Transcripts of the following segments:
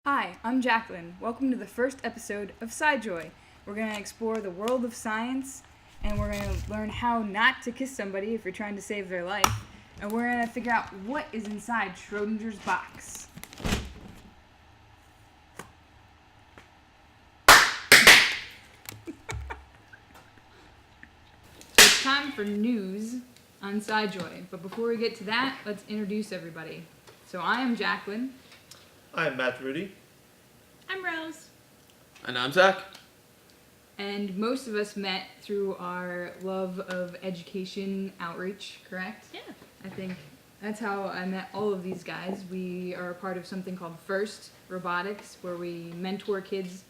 Hi, I'm Jacqueline. Welcome to the first episode of SciJoy. We're going to explore the world of science, and we're going to learn how not to kiss somebody if you're trying to save their life, and we're going to figure out what is inside Schrodinger's box. It's time for news on SciJoy, but before we get to that, let's introduce everybody. So I am Jacqueline. I'm Matt Rudy. I'm Rose. And I'm Zach. And most of us met through our love of education outreach, correct? Yeah. I think that's how I met all of these guys. We are a part of something called FIRST Robotics, where we mentor kids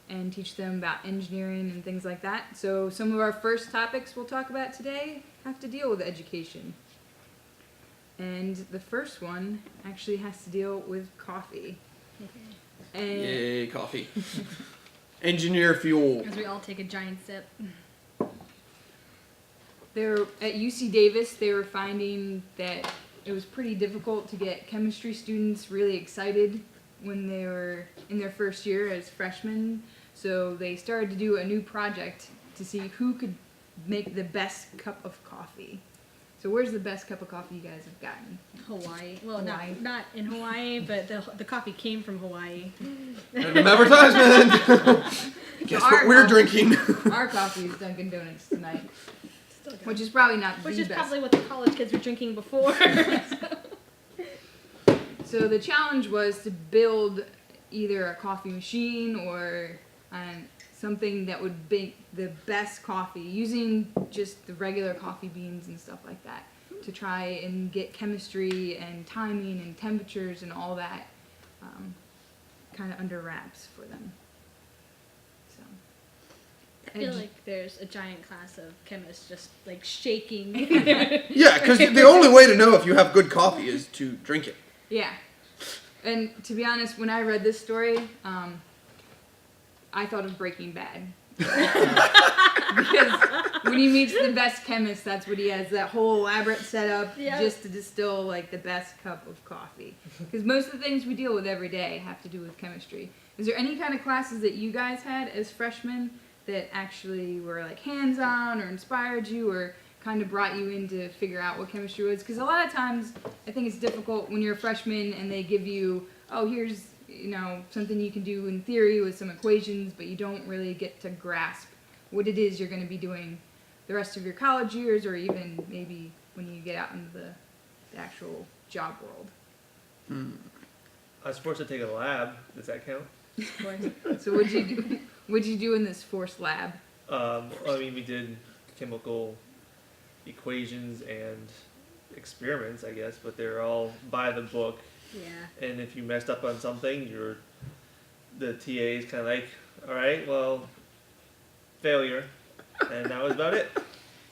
and teach them about engineering and things like that. So some of our first topics we'll talk about today have to deal with education. And the first one actually has to deal with coffee. And Yay, coffee. Engineer fuel. As we all take a giant sip. They're at UC Davis. They were finding that it was pretty difficult to get chemistry students really excited when they were in their first year as freshmen. So they started to do a new project to see who could make the best cup of coffee. So where's the best cup of coffee you guys have gotten? Hawaii. Well, Hawaii. not in Hawaii, but the coffee came from Hawaii. Random advertisement. Guess what we're drinking. Our coffee is Dunkin' Donuts tonight, Still good. which is probably not Which the is best. probably what the college kids were drinking before. So the challenge was to build either a coffee machine or something that would make the best coffee using just the regular coffee beans and stuff like that to try and get chemistry and timing and temperatures and all that kind of under wraps for them. So I feel like there's a giant class of chemists just like shaking. Yeah, because the only way to know if you have good coffee is to drink it. yeah. And to be honest, when I read this story, I thought of Breaking Bad. Because when he meets the best chemist, that's what he has, that whole elaborate setup just to distill like the best cup of coffee. Because most of the things we deal with every day have to do with chemistry. Is there any kind of classes that you guys had as freshmen that actually were like hands-on or inspired you or kind of brought you in to figure out what chemistry was? Because a lot of times I think it's difficult when you're a freshman and they give you, oh, here's something you can do in theory with some equations, but you don't really get to grasp what it is you're going to be doing the rest of your college years or even maybe when you get out into the actual job world. I was forced to take a lab. Does that count? So what'd you do in this forced lab? We did chemical equations and experiments, I guess, but they're all by the book. Yeah. And if you messed up on something, the TA is kind of like, all right, well, failure. And that was about it.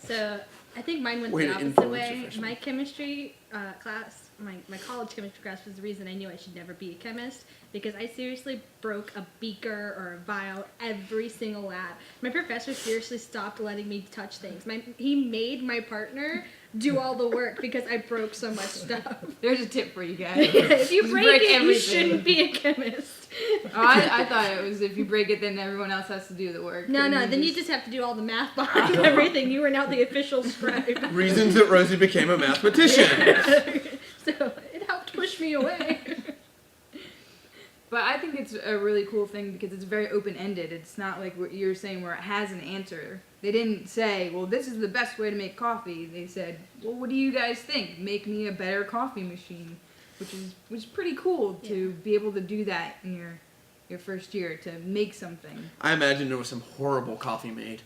So I think mine went Way the to opposite influence your way. freshman. My chemistry class, my college chemistry class was the reason I knew I should never be a chemist because I seriously broke a beaker or a vial every single lab. My professor seriously stopped letting me touch things. He made my partner do all the work because I broke so much stuff. There's a tip for you guys. If you Just break it, you everything. shouldn't be a chemist. Oh, I thought it was if you break it, then everyone else has to do the work. No, then you just have to do all the math behind everything. You are now the official scribe. Reasons that Rosie became a mathematician. So it helped push me away. But I think it's a really cool thing because it's very open-ended. It's not like what you're saying where it has an answer. They didn't say, well, this is the best way to make coffee. They said, well, what do you guys think? Make me a better coffee machine, which is pretty cool to be able to do that in your first year, to make something. I imagine there was some horrible coffee made.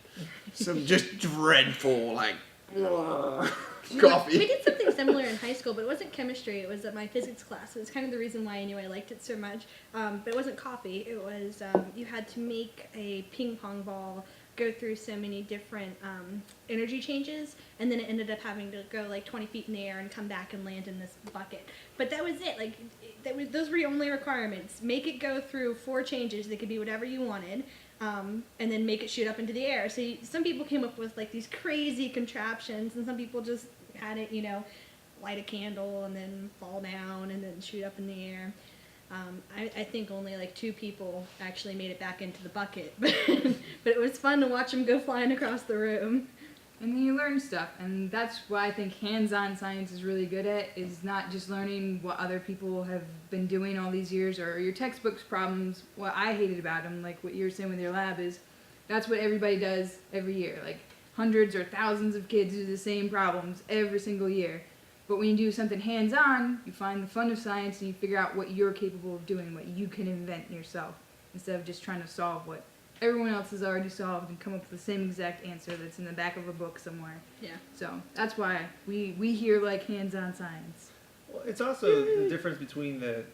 Some just dreadful, like, We coffee. did something similar in high school, but it wasn't chemistry. It was my physics class. It was kind of the reason why I knew I liked it so much. But it wasn't coffee. It was you had to make a ping pong ball go through so many different energy changes, and then it ended up having to go like 20 feet in the air and come back and land in this bucket. But that was it. Like those were your only requirements. Make it go through 4 changes. They could be whatever you wanted. And then make it shoot up into the air. So some people came up with like these crazy contraptions, and some people just had it, light a candle and then fall down and then shoot up in the air. I think only like 2 people actually made it back into the bucket, but it was fun to watch them go flying across the room. And then you learn stuff, and that's what I think hands-on science is really good at, is not just learning what other people have been doing all these years, or your textbooks problems. What I hated about them, like what you're saying with your lab, is that's what everybody does every year. Like hundreds or thousands of kids do the same problems every single year. But when you do something hands-on, you find the fun of science and you figure out what you're capable of doing, what you can invent yourself, instead of just trying to solve what everyone else has already solved and come up with the same exact answer that's in the back of a book somewhere. Yeah. So that's why we here like hands-on science. Well, it's also the difference between the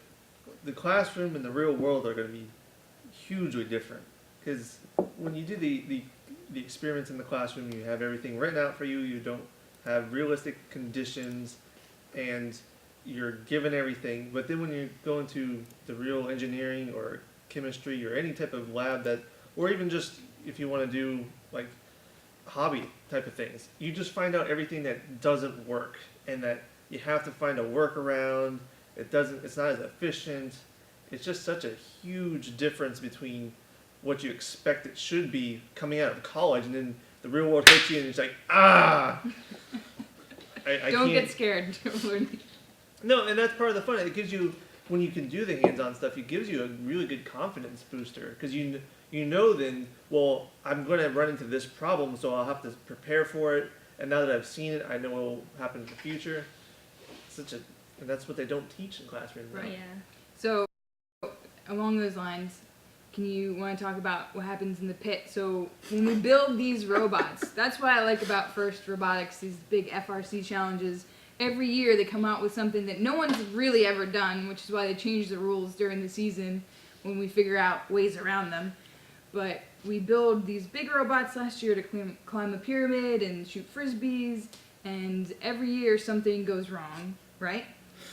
classroom and the real world are going to be hugely different. Because when you do the experiments in the classroom, you have everything written out for you. You don't have realistic conditions, and you're given everything. But then when you go into the real engineering or chemistry or any type of lab or even just if you want to do like hobby type of things, you just find out everything that doesn't work, and that you have to find a workaround. It's not as efficient. It's just such a huge difference between what you expect it should be coming out of college, and then the real world hits you and it's like, I Don't can't. get scared. No, and that's part of the fun. It gives you, when you can do the hands-on stuff, it gives you a really good confidence booster, because you know then, well, I'm going to run into this problem, so I'll have to prepare for it. And now that I've seen it, I know what will happen in the future. And that's what they don't teach in classrooms. Right. Yeah. So along those lines, can you want to talk about what happens in the pit? So when we build these robots, that's what I like about FIRST Robotics, these big FRC challenges. Every year they come out with something that no one's really ever done, which is why they change the rules during the season when we figure out ways around them. But we build these big robots last year to climb a pyramid and shoot frisbees, and every year something goes wrong, right?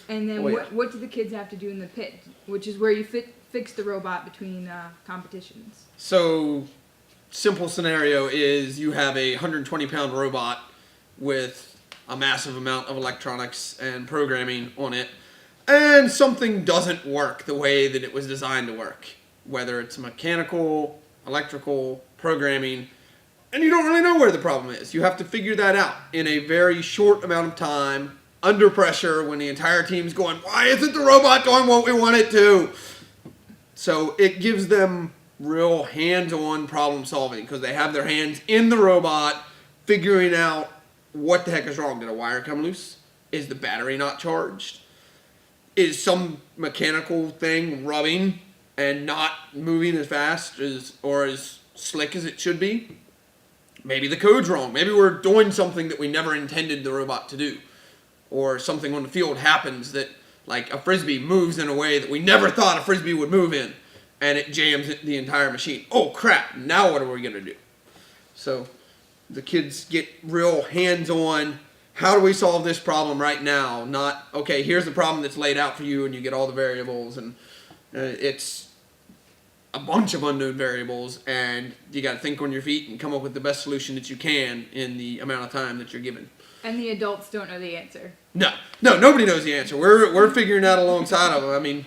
And then what do the kids have to do in the pit, which is where you fix the robot between competitions? So, simple scenario is you have a 120-pound robot with a massive amount of electronics and programming on it, and something doesn't work the way that it was designed to work, whether it's mechanical, electrical, programming, and you don't really know where the problem is. You have to figure that out in a very short amount of time, under pressure, when the entire team's going, why isn't the robot doing what we want it to? So it gives them real hands-on problem solving, because they have their hands in the robot figuring out what the heck is wrong. Did a wire come loose? Is the battery not charged? Is some mechanical thing rubbing and not moving as fast or as slick as it should be? Maybe the code's wrong. Maybe we're doing something that we never intended the robot to do. Or something on the field happens that, like, a frisbee moves in a way that we never thought a frisbee would move in, and it jams the entire machine. Oh crap, now what are we going to do? So the kids get real hands-on. How do we solve this problem right now? Not, okay, here's the problem that's laid out for you, and you get all the variables, and it's a bunch of unknown variables, and you got to think on your feet and come up with the best solution that you can in the amount of time that you're given. And the adults don't know the answer. No, nobody knows the answer. We're figuring out alongside of them. I mean,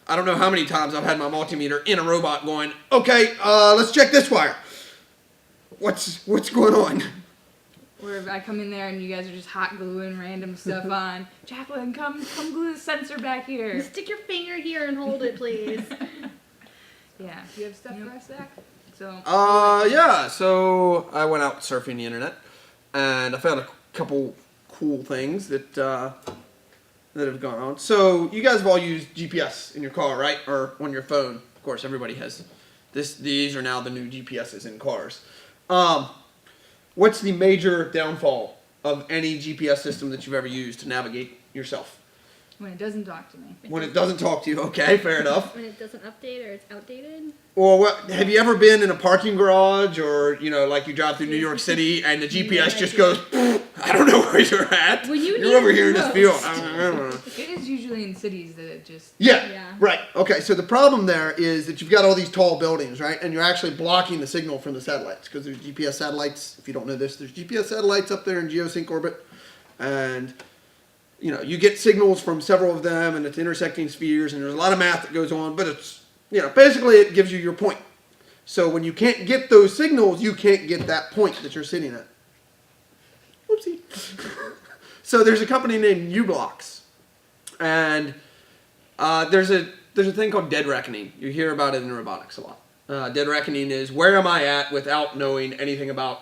I don't know how many times I've had my multimeter in a robot going, okay, let's check this wire. What's going on? Or if I come in there and you guys are just hot gluing random stuff on. Jacqueline, come glue the sensor back here. Stick your finger here and hold it, please. Yeah. Do you have stuff for us, Zach? So. Yeah. So I went out surfing the internet, and I found a couple cool things that have gone on. So you guys have all used GPS in your car, right? Or on your phone. Of course, everybody has this. These are now the new GPSs in cars. What's the major downfall of any GPS system that you've ever used to navigate yourself? When it doesn't talk to me. When it doesn't talk to you, okay, fair enough. When it doesn't update or it's outdated. Or what? Have you ever been in a parking garage, or like you drive through New York City and the GPS just goes, I don't know where you're at. When you're over here in this field. It is usually in cities that it just. Yeah. Right. Okay. So the problem there is that you've got all these tall buildings, right, and you're actually blocking the signal from the satellites, because there's GPS satellites. If you don't know this, there's GPS satellites up there in geosync orbit, and you get signals from several of them, and it's intersecting spheres, and there's a lot of math that goes on, but it's, basically it gives you your point. So when you can't get those signals, you can't get that point that you're sitting at. Whoopsie. So there's a company named uBlocks, and there's a thing called dead reckoning. You hear about it in robotics a lot. Dead reckoning is where am I at without knowing anything about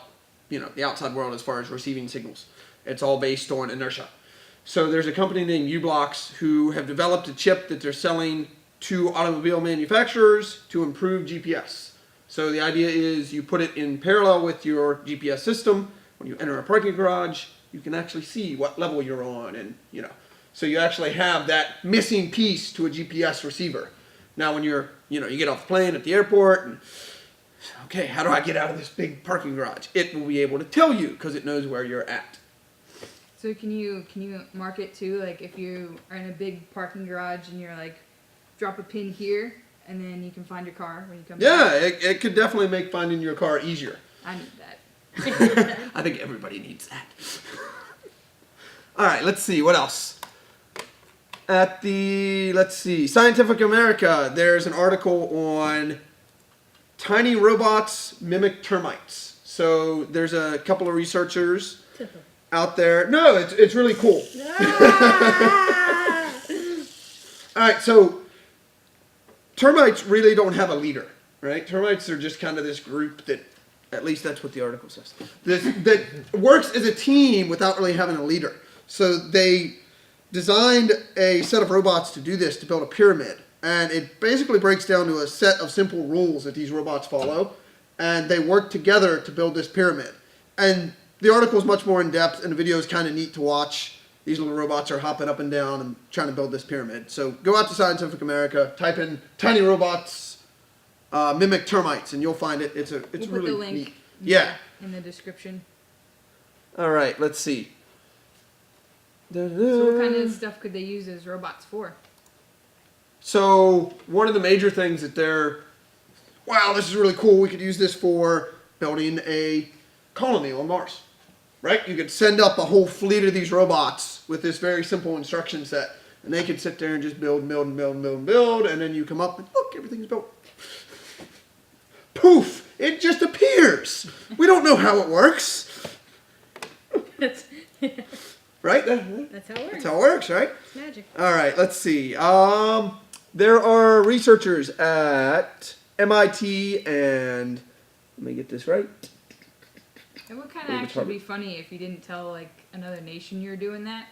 the outside world as far as receiving signals. It's all based on inertia. So there's a company named uBlocks who have developed a chip that they're selling to automobile manufacturers to improve GPS. So the idea is you put it in parallel with your GPS system. When you enter a parking garage, you can actually see what level you're on, and so you actually have that missing piece to a GPS receiver. Now when you get off the plane at the airport and okay, how do I get out of this big parking garage? It will be able to tell you because it knows where you're at. So can you mark it too? Like if you are in a big parking garage and you're like, drop a pin here, and then you can find your car when you come back? Yeah, it could definitely make finding your car easier. I need that. I think everybody needs that. All right, let's see. What else? Scientific America, there's an article on tiny robots mimic termites. So there's a couple of researchers out there. No, it's really cool. All right, so termites really don't have a leader, right? Termites are just kind of this group that, at least that's what the article says, that works as a team without really having a leader. So they designed a set of robots to do this, to build a pyramid. And it basically breaks down to a set of simple rules that these robots follow. And they work together to build this pyramid. And the article is much more in depth, and the video is kind of neat to watch. These little robots are hopping up and down and trying to build this pyramid. So go out to Scientific America, type in tiny robots mimic termites, and you'll find it. It's We'll really put the link neat. Yeah. in the description. All right, let's see. So what kind of stuff could they use those robots for? So one of the major things that wow, this is really cool. We could use this for building a colony on Mars, right? You could send up a whole fleet of these robots with this very simple instruction set, and they could sit there and just build, and then you come up and look, everything's built. Poof! It just appears. We don't know how it works. Right? That's how it works. That's how it works, right? It's magic. All right, let's see. There are researchers at MIT and, let me get this right. It would kind of actually be funny if you didn't tell like another nation you're doing that,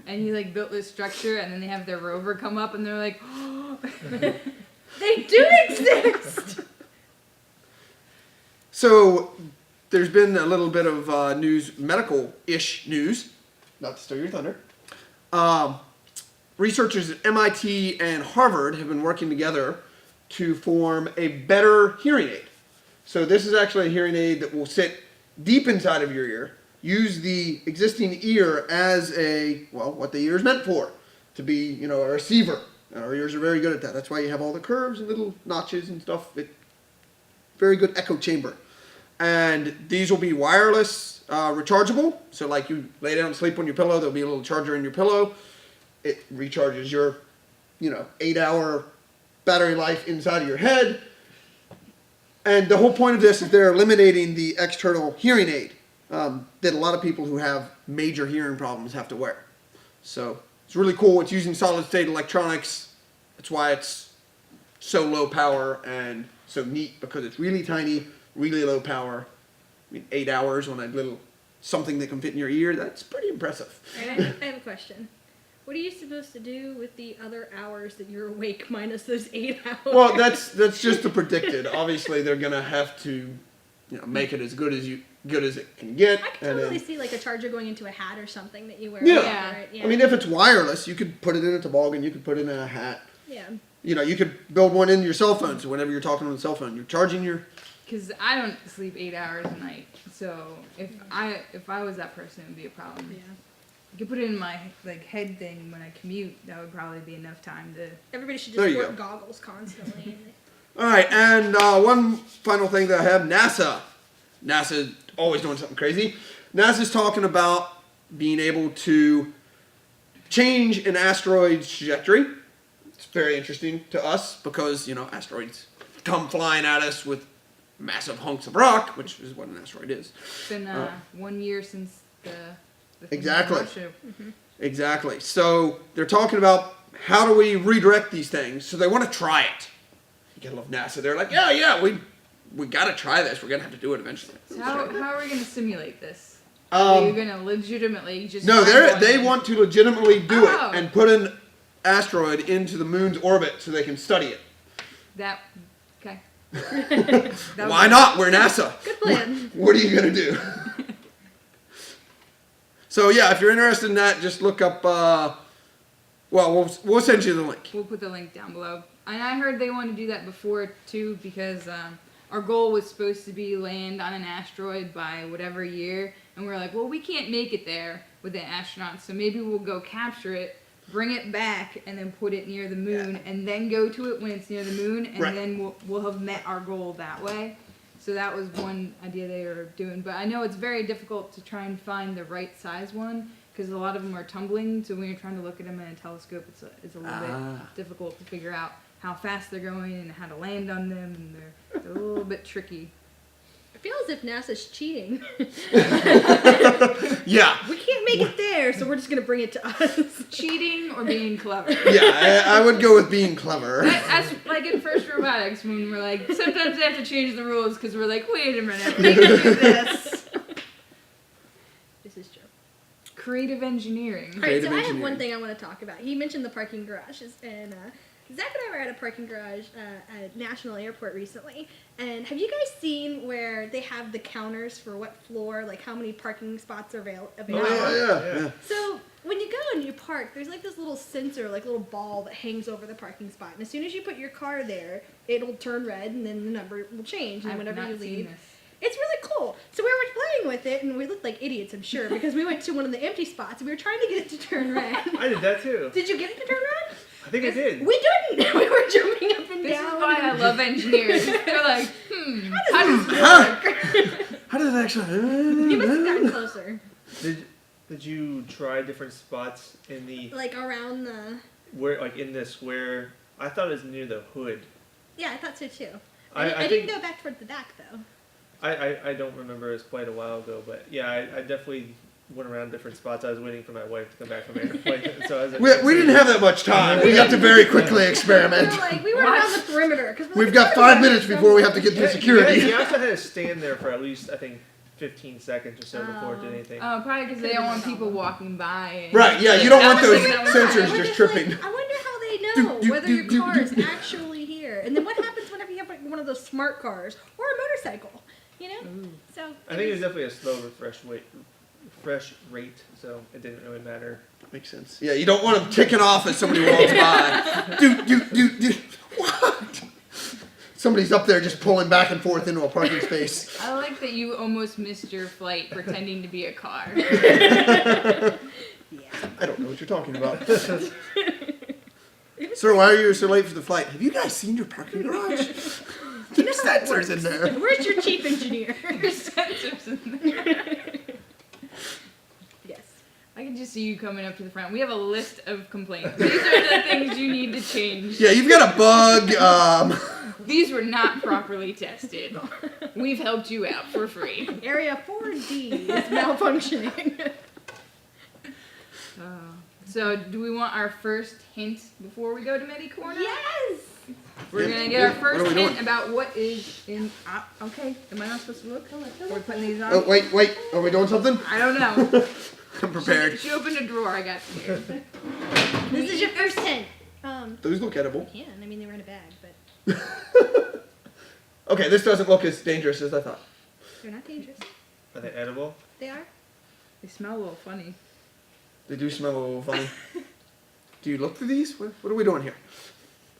and you like built this structure, and then they have their rover come up, and they're like, oh. They do exist! So there's been a little bit of news, medical-ish news, not to steal your thunder. Researchers at MIT and Harvard have been working together to form a better hearing aid. So this is actually a hearing aid that will sit deep inside of your ear, use the existing ear as what the ear is meant for, to be, a receiver. And our ears are very good at that. That's why you have all the curves and little notches and stuff. Very good echo chamber. And these will be wireless, rechargeable. So like you lay down and sleep on your pillow, there'll be a little charger in your pillow. It recharges your, 8-hour battery life inside of your head. And the whole point of this is they're eliminating the external hearing aid that a lot of people who have major hearing problems have to wear. So it's really cool. It's using solid state electronics. That's why it's so low power and so neat, because it's really tiny, really low power. 8 hours on a little something that can fit in your ear, that's pretty impressive. I have a question. What are you supposed to do with the other hours that you're awake minus those 8 hours? Well, that's just the predicted. Obviously, they're gonna have to, make it as good as it can get. I can totally see like a charger going into a hat or something that you wear. Yeah. Over it. Yeah. I mean, if it's wireless, you could put it in a toboggan. You could put it in a hat. Yeah. You could build one in your cell phone. So whenever you're talking on the cell phone, you're charging your. Because I don't sleep 8 hours a night, so if I was that person, it would be a problem. Yeah. I could put it in my head thing when I commute. That would probably be enough time to. Everybody should There just you wear go. goggles constantly. All right, and one final thing that I have: NASA. NASA always doing something crazy. NASA's talking about being able to change an asteroid's trajectory. It's very interesting to us because, asteroids come flying at us with massive hunks of rock, which is what an asteroid is. It's been 1 year since the thing Exactly. in Russia. Exactly. So they're talking about how do we redirect these things. So they want to try it. You gotta love NASA. They're like, yeah, we gotta try this. We're gonna have to do it eventually. So how are we going to simulate this? Are you going to legitimately just... No, find one they and- want to legitimately do Oh. it and put an asteroid into the moon's orbit so they can study it. That... Okay. Why not? We're NASA. Good plan. What are you gonna do? So yeah, if you're interested in that, just look up. We'll send you the link. We'll put the link down below. And I heard they wanted to do that before, too, because our goal was supposed to be land on an asteroid by whatever year. And we were like, well, we can't make it there with the astronauts, so maybe we'll go capture it, bring it back, and then put it near the moon, and then go to it when it's near the moon, and Right. then we'll have met our goal that way. So that was one idea they were doing. But I know it's very difficult to try and find the right size one, because a lot of them are tumbling, so when you're trying to look at them in a telescope, it's a little bit difficult to figure out how fast they're going and how to land on them, and they're a little bit tricky. I feel as if NASA's cheating. Yeah, We can't make it there, so we're just gonna bring it to us. Cheating or being clever. yeah. I would go with being clever. That's like in First Robotics when we're like, sometimes they have to change the rules because we're like, wait a minute, we can do this. This is true. Creative engineering. All right, Creative so I have engineering. one thing I want to talk about. He mentioned the parking garages, and Zach and I were at a parking garage at National Airport recently. And have you guys seen where they have the counters for what floor, like how many parking spots are available? Yeah. So when you go and you park, there's like this little sensor, like little ball that hangs over the parking spot. And as soon as you put your car there, it'll turn red, and then the number will change. And I've whenever not you seen leave, this. it's really cool. So we were playing with it, and we looked like idiots, I'm sure, because we went to one of the empty spots, and we were trying to get it to turn red. I did that too. Did you get it to turn red? I think I did. We didn't. We were jumping up and This down. is why I love engineers. They're like, how does this work? How does it actually? You must have gotten closer. Did you try different spots in the Like around the... in the square? I thought it was near the hood. Yeah, I thought so too. I I didn't think- go back towards the back though. I don't remember. It was quite a while ago, but yeah, I definitely went around different spots. I was waiting for my wife to come back from airplane, so I was like, We didn't have that much time. We have to very quickly experiment. We were around the perimeter. Cause We've got 5 minutes before we have to get through security. You also had to stand there for at least, I think, 15 seconds or so before it did anything. Oh, probably because they don't want people walking by. And Right, yeah, you don't That want was those like- that was sensors fine. just tripping. I wonder how they know whether your car is actually here. And then what happens whenever you have like one of those smart cars or a motorcycle? You know? So I think it was definitely a slow refresh rate, so it didn't really matter. Makes sense. Yeah, you don't want them ticking off as somebody walks by. Do. What? Somebody's up there just pulling back and forth into a parking space. I like that you almost missed your flight pretending to be a car. yeah. I don't know what you're talking about. Sir, why are you so late for the flight? Have you guys seen your parking garage? There's sensors in there. Where's your chief engineer? There's sensors in there. Yes. I can just see you coming up to the front. We have a list of complaints. These are the things you need to change. Yeah, you've got a bug. These were not properly tested. We've helped you out for free. Area 4D is malfunctioning. So, do we want our first hint before we go to Medi Corner? Yes! We're gonna get our What are first we hint doing? about what is in. Okay, am I not supposed to look? Are we putting these on? Oh, wait. Are we doing something? I don't know. I'm prepared. She opened a drawer I got here. This is your first hint. Those look edible. Yeah, I mean, they were in a bag, but Okay, this doesn't look as dangerous as I thought. they're not dangerous. Are they edible? They are? They smell a little funny. They do smell a little funny. Do you look through these? What are we doing here?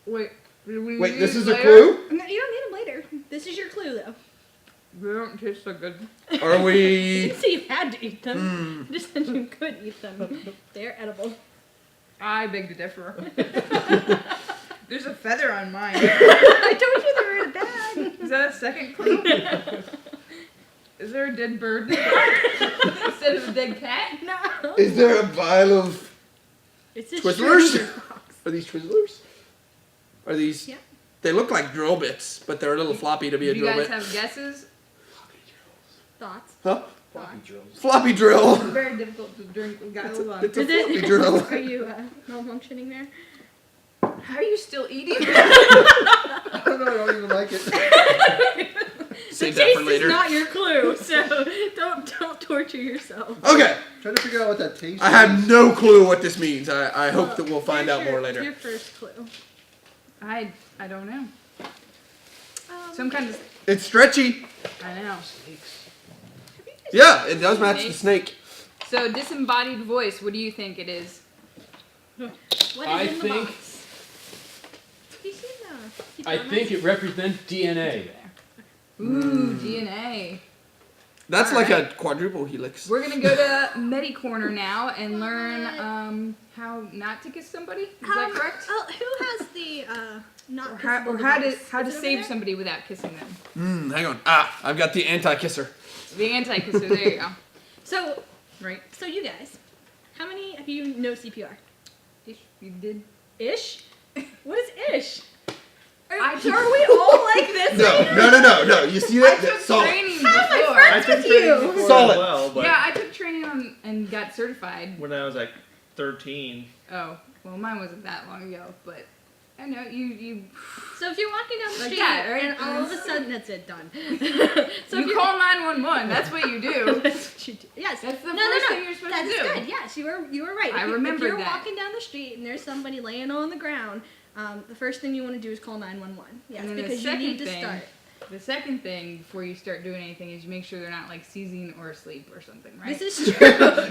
Wait, did we Wait, use this is a later? clue? No, you don't need them later. This is your clue, though. They don't taste so good. Are I we... didn't say you had to eat them. I just said you could eat them. They're edible. I beg to differ. There's a feather on mine. I told you they were in a bag. Is that a second clue? Is there a dead bird instead of a dead cat? No. Is there a vial of It's a Twizzlers? treasure box. Are these Twizzlers? Are these? Yeah. They look like drill bits, but they're a little floppy to be a Do you drill guys bit. have guesses? Thoughts? Huh? Floppy drills. Floppy drill. It's very difficult to drink with guys. Hold on. It's a Is it? floppy drill. Are you malfunctioning there? How are you still eating? I don't know. I don't even like it. Save The that for taste later. is not your clue, so don't torture yourself. Okay. Trying to figure out what that tastes. I have no clue what this means. I hope that we'll find Here's out more your- later. Your first clue. I don't know. Some kind of. It's stretchy. I know. Yeah, it does match the snake. So disembodied voice. What do you think it is? What is I in the think- box? Have you seen the I think it represents DNA. Ooh, DNA. That's All like right. a quadruple helix. We're gonna go to MediCorner now and learn how not to kiss somebody. Is that correct? Oh, who has the not Or how kissable to device? how to Is it over save there? somebody without kissing them. Hang on. Ah, I've got the anti-kisser. The anti-kisser. There you go. So Right. you guys, how many of you know CPR? You did. Ish? What is ish? Are I we took- all like this? No. You see I that? took Solid. training How am I before. friends I took with training you? before Solid. as well, but Yeah, I took training on and got certified. when I was like 13. Oh, well, mine wasn't that long ago, but I know you. So if you're walking down the Like street that, right? and all of a sudden that's it, done. So You call 911. That's what you do. That's what you do. Yes. That's the no, first no. thing you're supposed That to is do. good. Yes, you were right. I If remembered you're that. walking down the street and there's somebody laying on the ground, the first thing you want to do is call 911. Yes, And then the because you second need to thing- start. The second thing before you start doing anything is you make sure they're not like seizing or asleep or something, right? This is true.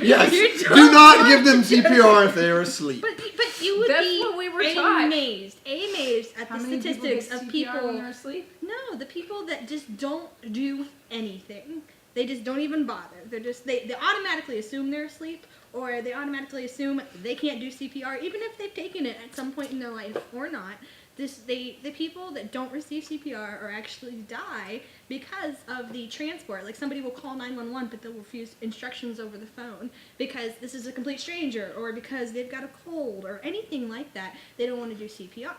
Yes. You Do don't not want give them to. CPR if they are asleep. But you would That's be what we were taught. amazed at How the many statistics people of get CPR when people. they're asleep? No, the people that just don't do anything. They just don't even bother. They're just they automatically assume they're asleep, or they automatically assume they can't do CPR, even if they've taken it at some point in their life or not. The people that don't receive CPR or actually die because of the transport. Like somebody will call 911, but they'll refuse instructions over the phone because this is a complete stranger, or because they've got a cold, or anything like that. They don't want to do CPR,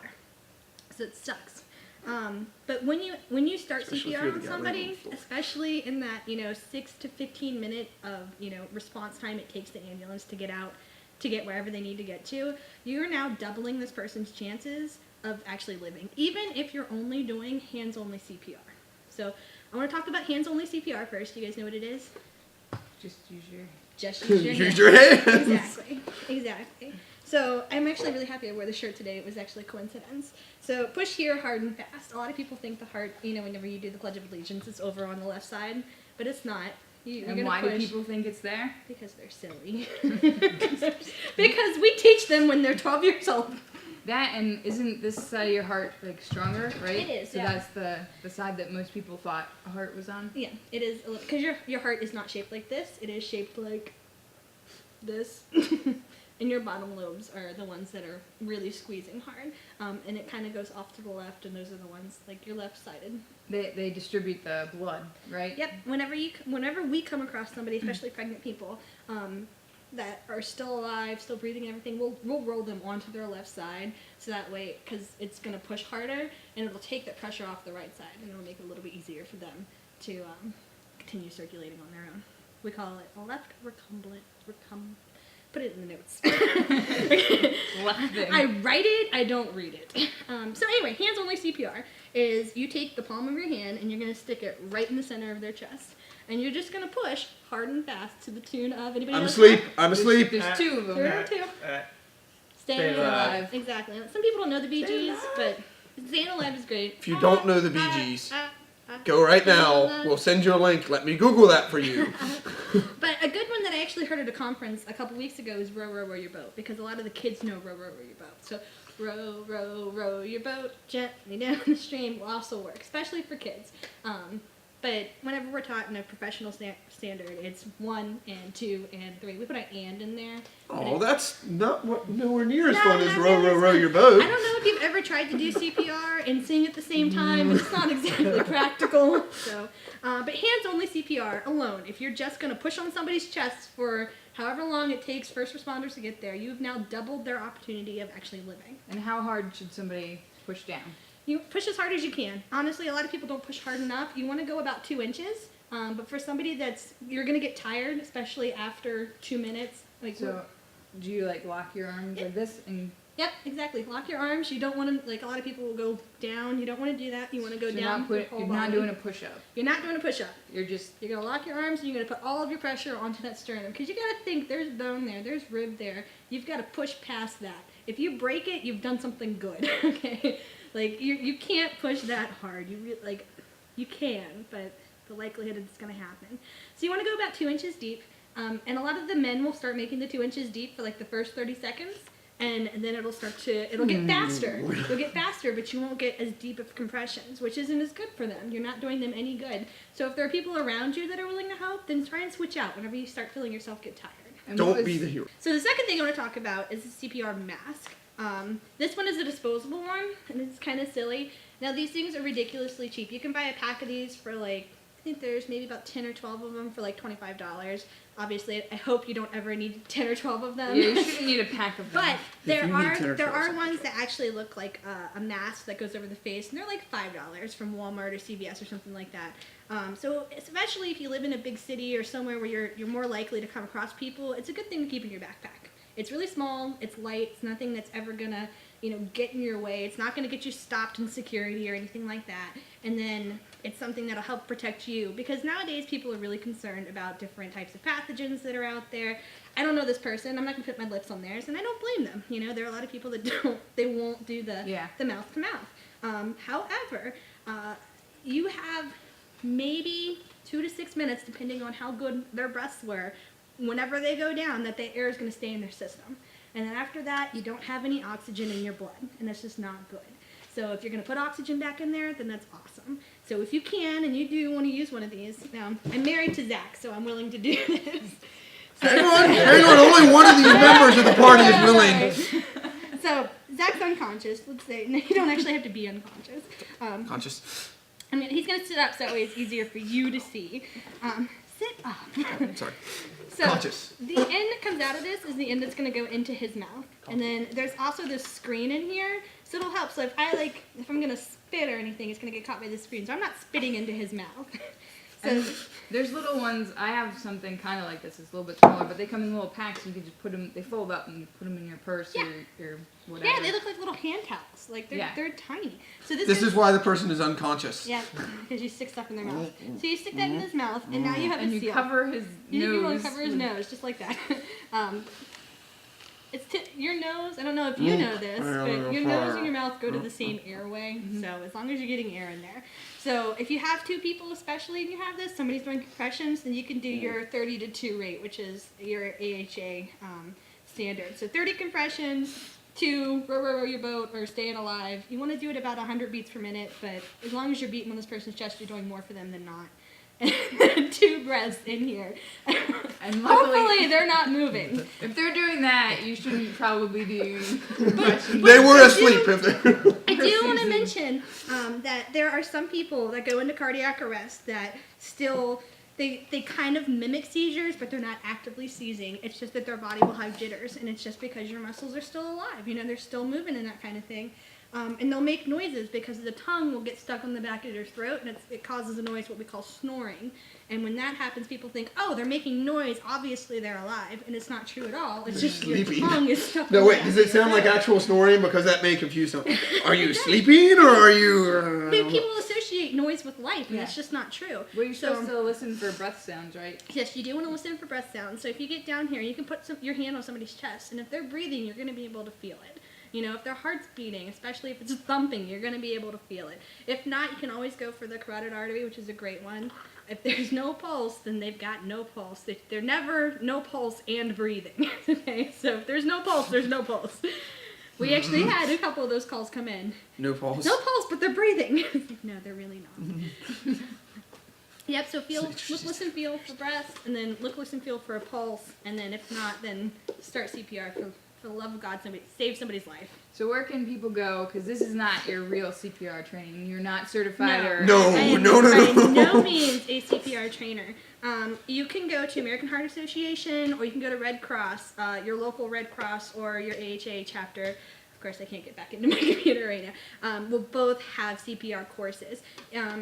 so it sucks. But when you start Especially if CPR you're the on guy laying somebody, on the floor. especially in that 6 to 15 minute of response time it takes the ambulance to get out to get wherever they need to get to, you're now doubling this person's chances of actually living, even if you're only doing hands-only CPR. So I want to talk about hands-only CPR first. You guys know what it is? Just use your. Just use your Use hands. your hands. Exactly. So I'm actually really happy I wore the shirt today. It was actually a coincidence. So push here, hard and fast. A lot of people think the heart, whenever you do the Pledge of Allegiance, it's over on the left side, but it's not. You're And gonna why push do people think it's there? because they're silly. Because we teach them when they're 12 years old. That and isn't this side of your heart like stronger, right? It is, So yeah. that's the side that most people thought a heart was on. Yeah, it is because your heart is not shaped like this. It is shaped like this, and your bottom lobes are the ones that are really squeezing hard. And it kind of goes off to the left, and those are the ones like you're left-sided. They distribute the blood, right? Yep. Whenever we come across somebody, especially pregnant people, that are still alive, still breathing, and everything, we'll roll them onto their left side, so that way, because it's gonna push harder, and it'll take that pressure off the right side, and it'll make it a little bit easier for them to continue circulating on their own. We call it a left recumbent. Put it in the notes. Laughing. I write it, I don't read it. So anyway, hands-only CPR is you take the palm of your hand and you're going to stick it right in the center of their chest. And you're just going to push hard and fast to the tune of anybody I'm knows asleep. that? I'm asleep. There's two of them. There are two. Staying Stay alive. Exactly. Some people don't know the Bee Gees, but Staying Alive is great. If you don't know the Bee Gees, go right now. We'll send you a link. Let me Google that for you. But a good one that I actually heard at a conference a couple weeks ago is Row, Row, Row Your Boat, because a lot of the kids know Row, Row, Row Your Boat. So row, row, row your boat gently down the stream will also work, especially for kids. But whenever we're taught in a professional standard, it's 1 and 2 and 3. We put an and in there. Oh, that's not nowhere near as No, fun as not row, nearly row, as row fun. your boat. I don't know if you've ever tried to do CPR and sing at the same time. It's not exactly practical. So, but hands-only CPR alone, if you're just going to push on somebody's chest for However long it takes first responders to get there, you've now doubled their opportunity of actually living. And how hard should somebody push down? You push as hard as you can. Honestly, a lot of people don't push hard enough. You want to go about 2 inches, but for somebody you're going to get tired, especially after 2 minutes. So, do you like lock your arms like this and? Yep, exactly. Lock your arms. You don't want to, like a lot of people will go down. You don't want to do that. You want to go down. You're not doing a push-up. You're not doing a push-up. You're going to lock your arms and you're going to put all of your pressure onto that sternum. Because you got to think, there's bone there, there's rib there. You've got to push past that. If you break it, you've done something good, okay? Like, you can't push that hard. You can, but the likelihood it's going to happen. So you want to go about 2 inches deep. And a lot of the men will start making the 2 inches deep for like the first 30 seconds. And then it'll get faster. You'll get faster, but you won't get as deep of compressions, which isn't as good for them. You're not doing them any good. So if there are people around you that are willing to help, then try and switch out whenever you start feeling yourself get tired. Don't be the hero. So the second thing I want to talk about is the CPR mask. This one is a disposable one, and it's kind of silly. Now these things are ridiculously cheap. You can buy a pack of these for like, I think there's maybe about 10 or 12 of them for like $25. Obviously, I hope you don't ever need 10 or 12 of them. Yeah, you shouldn't need a pack of them. But there are ones that actually look like a mask that goes over the face, and they're like $5 from Walmart or CVS or something like that. So especially if you live in a big city or somewhere where you're more likely to come across people, it's a good thing to keep in your backpack. It's really small, it's light, it's nothing that's ever gonna, get in your way. It's not gonna get you stopped in security or anything like that. And then it's something that'll help protect you, because nowadays people are really concerned about different types of pathogens that are out there. I don't know this person, I'm not gonna put my lips on theirs, and I don't blame them. There are a lot of people that won't do the mouth to mouth. However, you have maybe 2 to 6 minutes, depending on how good their breaths were, whenever they go down, that the air is going to stay in their system. And then after that, you don't have any oxygen in your blood, and that's just not good. So if you're going to put oxygen back in there, then that's awesome. So if you can, and you do want to use one of these, now I'm married to Zach, so I'm willing to do this. Hang on, only one of these members of the party is willing. So Zach's unconscious. Let's say, no, you don't actually have to be unconscious. Conscious. I mean, he's going to sit up so that way it's easier for you to see. Sit up. Sorry. So Conscious. The end that comes out of this is the end that's going to go into his mouth. And then there's also this screen in here, so it'll help. So if I'm going to spit or anything, it's going to get caught by the screen. So I'm not spitting into his mouth. So there's little ones. I have something kind of like this. It's a little bit smaller, but they come in little packs. And you can just put them. They fold up and you put them in your purse or whatever. Yeah, they look like little hand towels. Like they're tiny. So this is why the person is unconscious. Yeah, because you stick stuff in their mouth. So you stick that in his mouth, and now you have and a you seal. cover his nose. You really cover his nose, just like that. Your nose, I don't know if you know this, but your nose and your mouth go to the same airway, so as long as you're getting air in there. So if you have 2 people especially and you have this, somebody's doing compressions, then you can do your 30 to 2 rate, which is your AHA standard. So 30 compressions, 2, row your boat, or staying alive. You want to do it about 100 beats per minute, but as long as you're beating on this person's chest, you're doing more for them than not. And 2 breaths in here. And hopefully they're not moving. If they're doing that, you shouldn't probably be. They were asleep. I do want to mention that there are some people that go into cardiac arrest that still, they kind of mimic seizures, but they're not actively seizing. It's just that their body will have jitters, and it's just because your muscles are still alive. They're still moving and that kind of thing. And they'll make noises because the tongue will get stuck on the back of their throat, and it causes a noise, what we call snoring. And when that happens, people think, oh, they're making noise, obviously they're alive, and it's not true at all. It's just your tongue is stuck on No, the wait, back does of it sound your like throat. actual snoring? Because that may confuse them. Are you sleeping, or are you... People associate noise with life, and it's just not true. Well, you're supposed to listen for breath sounds, right? Yes, you do want to listen for breath sounds. So if you get down here, you can put your hand on somebody's chest, and if they're breathing, you're going to be able to feel it. If their heart's beating, especially if it's thumping, you're going to be able to feel it. If not, you can always go for the carotid artery, which is a great one. If there's no pulse, then they've got no pulse. They're never no pulse and breathing. Okay, so if there's no pulse, there's no pulse. We actually had a couple of those calls come in. No pulse? No pulse, but they're breathing. No, they're really not. Yep, so look, listen, feel for breath, and then look, listen, feel for a pulse, and then if not, then start CPR For the love of God, save somebody's life. So where can people go? Because this is not your real CPR training. You're not certified or... No. I am by no means a CPR trainer. You can go to American Heart Association, or you can go to Red Cross, your local Red Cross or your AHA chapter. Of course, I can't get back into my computer right now. Will both have CPR courses.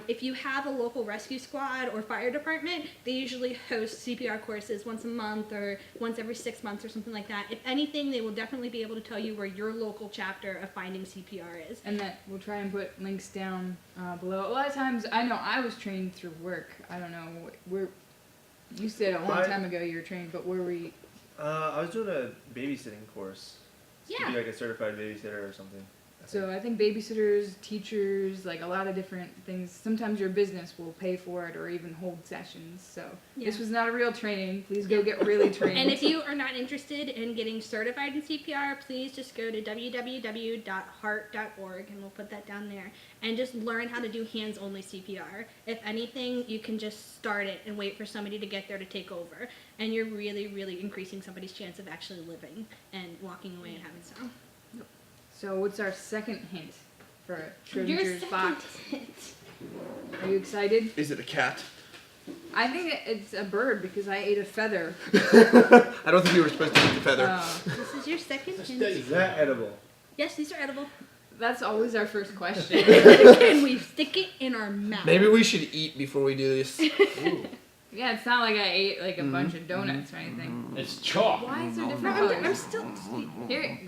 If you have a local rescue squad or fire department, they usually host CPR courses once a month or once every 6 months or something like that. If anything, they will definitely be able to tell you where your local chapter of finding CPR is. And that we'll try and put links down below. A lot of times, I know I was trained through work. I don't know where. You said a long time ago you were trained, but where were you? I was doing a babysitting course. Yeah. To be like a certified babysitter or something. So I think babysitters, teachers, like a lot of different things. Sometimes your business will pay for it or even hold sessions. So this was not a real training. Please go get really trained. And if you are not interested in getting certified in CPR, please just go to www.heart.org, and we'll put that down there, and just learn how to do hands-only CPR. If anything, you can just start it and wait for somebody to get there to take over, and you're really, really increasing somebody's chance of actually living and walking away and having some. So what's our second hint for Your Schrodinger's second box? hint. Are you excited? Is it a cat? I think it's a bird because I ate a feather. I don't think you were supposed to eat the feather. This is your second hint. Is that edible? Yes, these are edible. That's always our first question. Can we stick it in our mouth? Maybe we should eat before we do this. Yeah, it's not like I ate like a bunch of donuts or anything. It's chalk. Why is there No, different I'm colors? still. Here,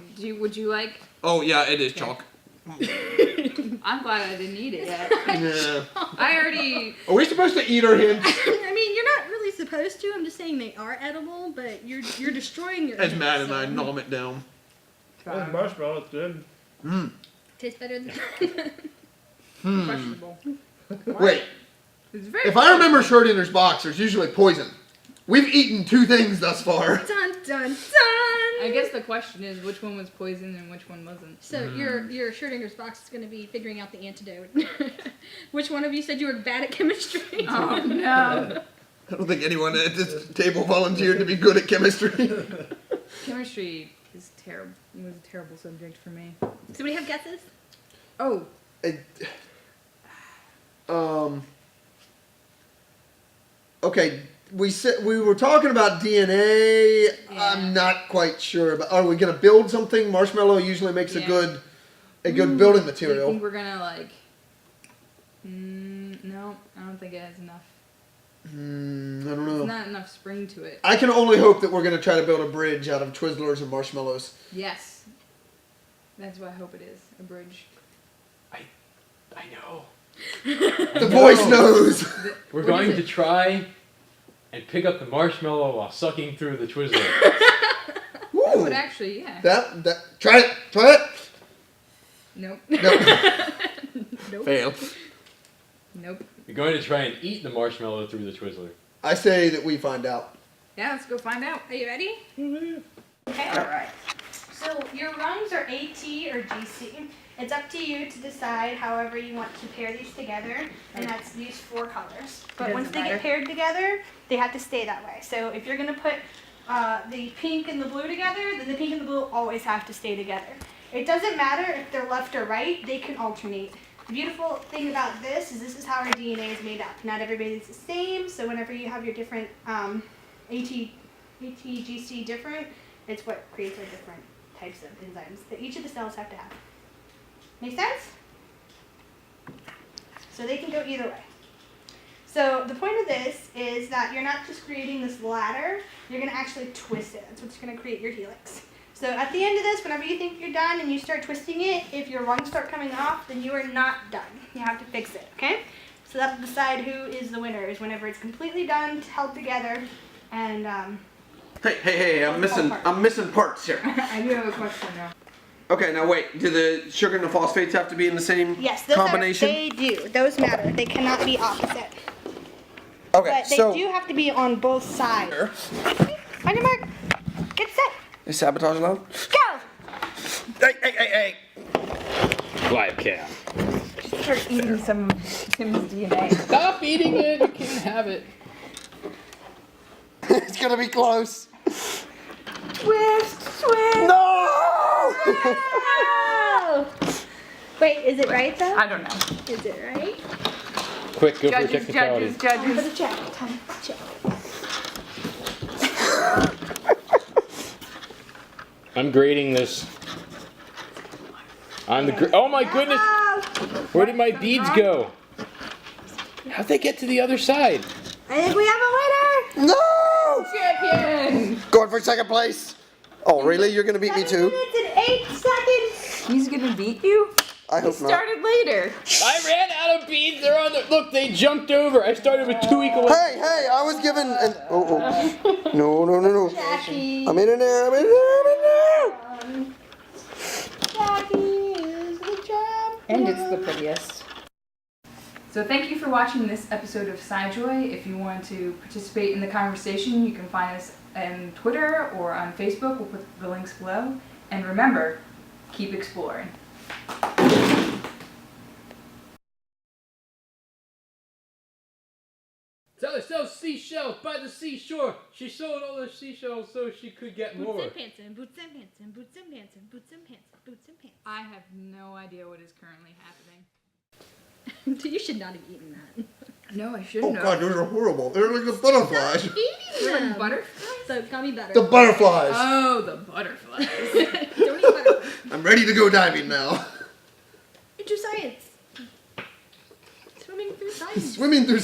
would you like? Oh yeah, it is chalk. I'm glad I didn't eat it yet. Yeah. I already. Are we supposed to eat our hints? I mean, you're not really supposed to. I'm just saying they are edible, but you're destroying your. As hints, Matt and so. I nom it down. Oh, marshmallow, it's good. Tastes better than. Questionable. Wait, It's very. if I remember Schrodinger's box, there's usually poison. We've eaten 2 things thus far. Dun dun dun. I guess the question is which one was poison and which one wasn't. So your Schrodinger's box is going to be figuring out the antidote. Which one of you said you were bad at chemistry? Oh no. I don't think anyone at this table volunteered to be good at chemistry. Chemistry is terrible. It was a terrible subject for me. Somebody have guesses? Oh, Okay, we were talking about DNA. Yeah. I'm not quite sure, but are we gonna build something? Marshmallow usually makes a good building do you material. think we're gonna like? No, I don't think it has enough. I don't There's know. not enough spring to it. I can only hope that we're gonna try to build a bridge out of Twizzlers and marshmallows. Yes. That's what I hope it is. A bridge. I know. The voice knows. We're What going is to it? try and pick up the marshmallow while sucking through the Twizzler. That Ooh, would actually, yeah. that try it. Nope. Nope. Fail. Nope. You're going to try and eat the marshmallow through the Twizzler. I say that we find out. Yeah, let's go find out. Are you ready? Okay. Alright. So your rungs are AT or GC. It's up to you to decide however you want to pair these together, and that's these 4 colors. But once they get paired together, they have to stay that way. So if you're going to put the pink and the blue together, then the pink and the blue always have to stay together. It doesn't matter if they're left or right, they can alternate. The beautiful thing about this is how our DNA is made up. Not everybody's the same, so whenever you have your different ATGC different, it's what creates our different types of enzymes that each of the cells have to have. Make sense? So they can go either way. So the point of this is that you're not just creating this ladder, you're going to actually twist it. That's what's going to create your helix. So at the end of this, whenever you think you're done and you start twisting it, if your rungs start coming off, then you are not done. You have to fix it, okay? So that'll decide who is the winner, is whenever it's completely done, held together, and Hey, I'm missing parts here. I do have a question now. Okay, now wait. Do the sugar and the phosphates have to be in the same yes, combination? they do. Those matter. They cannot be opposite. Okay, But they so do have to be on both sides. here. On your mark, get set, Is sabotage allowed? go! Hey! Quiet cat. Start eating some of Tim's DNA. Stop eating it. You can't have it. It's gonna be close. Twist! No! Wait, is it right though? I don't know. Is it right? Quick, go for a Judges, technicality. Time for judges. the check. Time for the check. I'm grading this. I'm the. Oh my goodness! Where did my beads go? How'd they get to the other side? I think we have a winner. No! Champion! Going for second place. Oh, really? You're gonna beat me 7 too? minutes and 8 seconds. He's gonna beat you? I He hope not. started later. I ran out of beads. They're on the. Look, they jumped over. I started with 2 equal. Hey, I was given an. Oh. No. Jackie. I'm in there. Jackie is the champ. And it's the prettiest. So thank you for watching this episode of SciJoy. If you want to participate in the conversation, you can find us on Twitter or on Facebook. We'll put the links below. And remember, keep exploring. Sally sells seashells by the seashore. She sold all the seashells so she could get more. Boots and pants and boots and pants and boots and pants and boots and pants and boots and pants. I have no idea what is currently happening. You should not have eaten that. No, I shouldn't have. Oh God, those are horrible. They're like the butterflies. Eating They're them. like butterflies? So gummy better. The butterflies. Oh, the butterflies. Don't eat butterflies. I'm ready to go diving now. It's your science. Swimming through science. Swimming through.